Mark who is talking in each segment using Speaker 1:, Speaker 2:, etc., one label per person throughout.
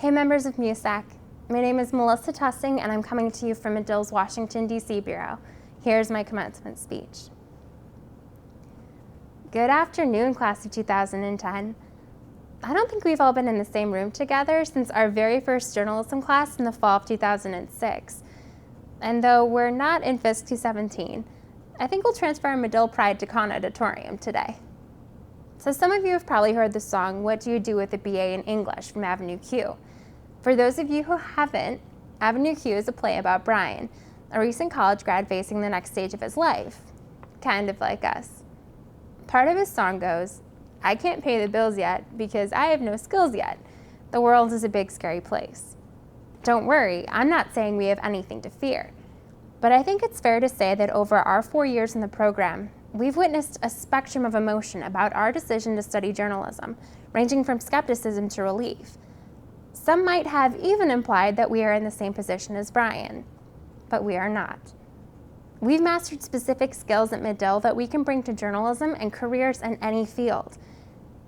Speaker 1: Hey members of MUSAC, my name is Melissa Tussing and I'm coming to you from Medill's Washington, D.C. Bureau. Here's my commencement speech. Good afternoon, class of 2010. I don't think we've all been in the same room together since our very first journalism class in the fall of 2006. And though we're not in FISC 217, I think we'll transfer our Medill pride to Con Auditorium today. So some of you have probably heard the song, What Do You Do with a BA in English from Avenue Q. For those of you who haven't, Avenue Q is a play about Brian, a recent college grad facing the next stage of his life, kind of like us. Part of his song goes, I can't pay the bills yet because I have no skills yet. The world is a big, scary place. Don't worry, I'm not saying we have anything to fear. But I think it's fair to say that over our 4 years in the program, we've witnessed a spectrum of emotion about our decision to study journalism, ranging from skepticism to relief. Some might have even implied that we are in the same position as Brian, but we are not. We've mastered specific skills at Medill that we can bring to journalism and careers in any field.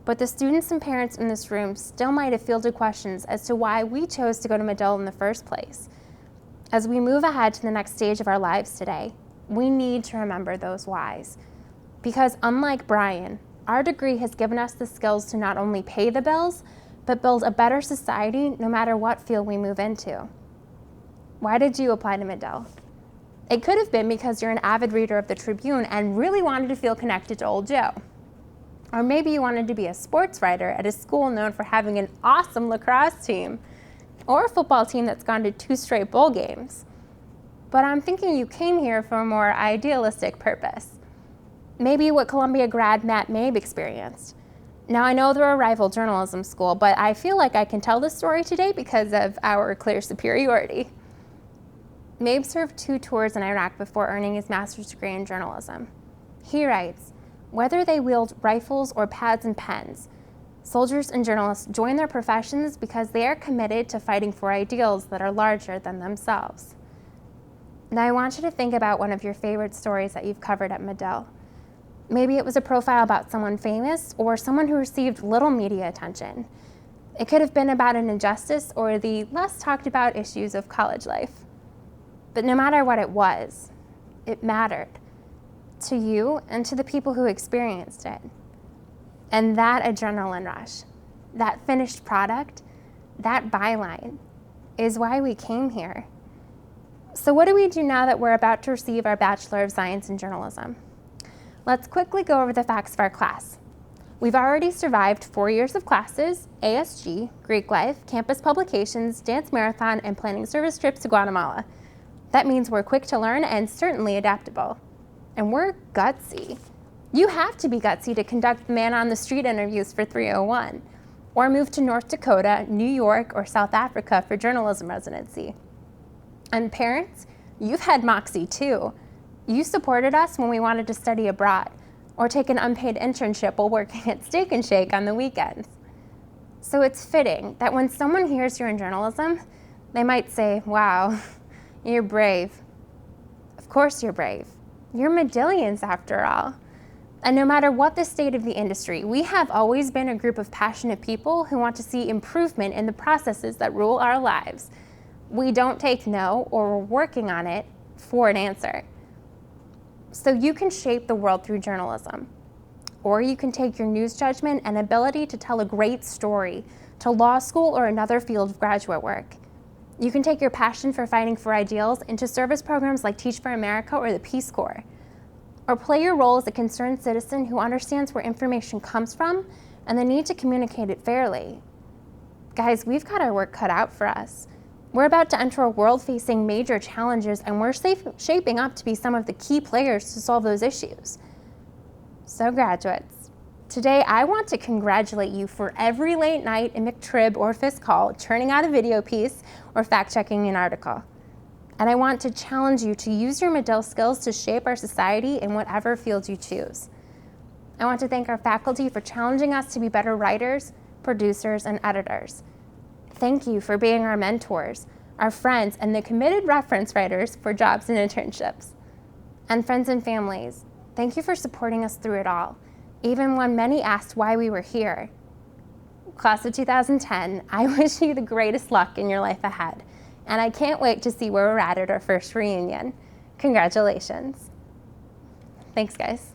Speaker 1: But the students and parents in this room still might have fielded questions as to why we chose to go to Medill in the first place. As we move ahead to the next stage of our lives today, we need to remember those whys. Because unlike Brian, our degree has given us the skills to not only pay the bills, but build a better society no matter what field we move into. Why did you apply to Medill? It could have been because you're an avid reader of the Tribune and really wanted to feel connected to Old Joe. Or maybe you wanted to be a sports writer at a school known for having an awesome lacrosse team, or a football team that's gone to 2 straight bowl games. But I'm thinking you came here for a more idealistic purpose. Maybe what Columbia grad Matt Mabe experienced. Now I know they're a rival journalism school, but I feel like I can tell this story today because of our clear superiority. Mabe served 2 tours in Iraq before earning his master's degree in journalism. He writes, whether they wield rifles or pads and pens, soldiers and journalists join their professions because they are committed to fighting for ideals that are larger than themselves. Now I want you to think about one of your favorite stories that you've covered at Medill. Maybe it was a profile about someone famous or someone who received little media attention. It could have been about an injustice or the less talked about issues of college life. But no matter what it was, it mattered to you and to the people who experienced it. And that adrenaline rush, that finished product, that byline is why we came here. So what do we do now that we're about to receive our Bachelor of Science in Journalism? Let's quickly go over the facts of our class. We've already survived 4 years of classes, ASG, Greek life, campus publications, dance marathon, and planning service trips to Guatemala. That means we're quick to learn and certainly adaptable. And we're gutsy. You have to be gutsy to conduct man-on-the-street interviews for 301, or move to North Dakota, New York, or South Africa for journalism residency. And parents, you've had moxie too. You supported us when we wanted to study abroad, or take an unpaid internship while working at Steak and Shake on the weekends. So it's fitting that when someone hears you're in journalism, they might say, wow, you're brave. Of course you're brave. You're Medillians after all. And no matter what the state of the industry, we have always been a group of passionate people who want to see improvement in the processes that rule our lives. We don't take no or we're working on it for an answer. So you can shape the world through journalism, or you can take your news judgment and ability to tell a great story to law school or another field of graduate work. You can take your passion for fighting for ideals into service programs like Teach for America or the Peace Corps, or play your role as a concerned citizen who understands where information comes from and the need to communicate it fairly. Guys, we've got our work cut out for us. We're about to enter a world facing major challenges, and we're shaping up to be some of the key players to solve those issues. So graduates, today I want to congratulate you for every late night in McTrib or FISC call, churning out a video piece or fact-checking an article. And I want to challenge you to use your Medill skills to shape our society in whatever field you choose. I want to thank our faculty for challenging us to be better writers, producers, and editors. Thank you for being our mentors, our friends, and the committed reference writers for jobs and internships. And friends and families, thank you for supporting us through it all, even when many asked why we were here. Class of 2010, I wish you the greatest luck in your life ahead, and I can't wait to see where we're at our first reunion. Congratulations. Thanks, guys.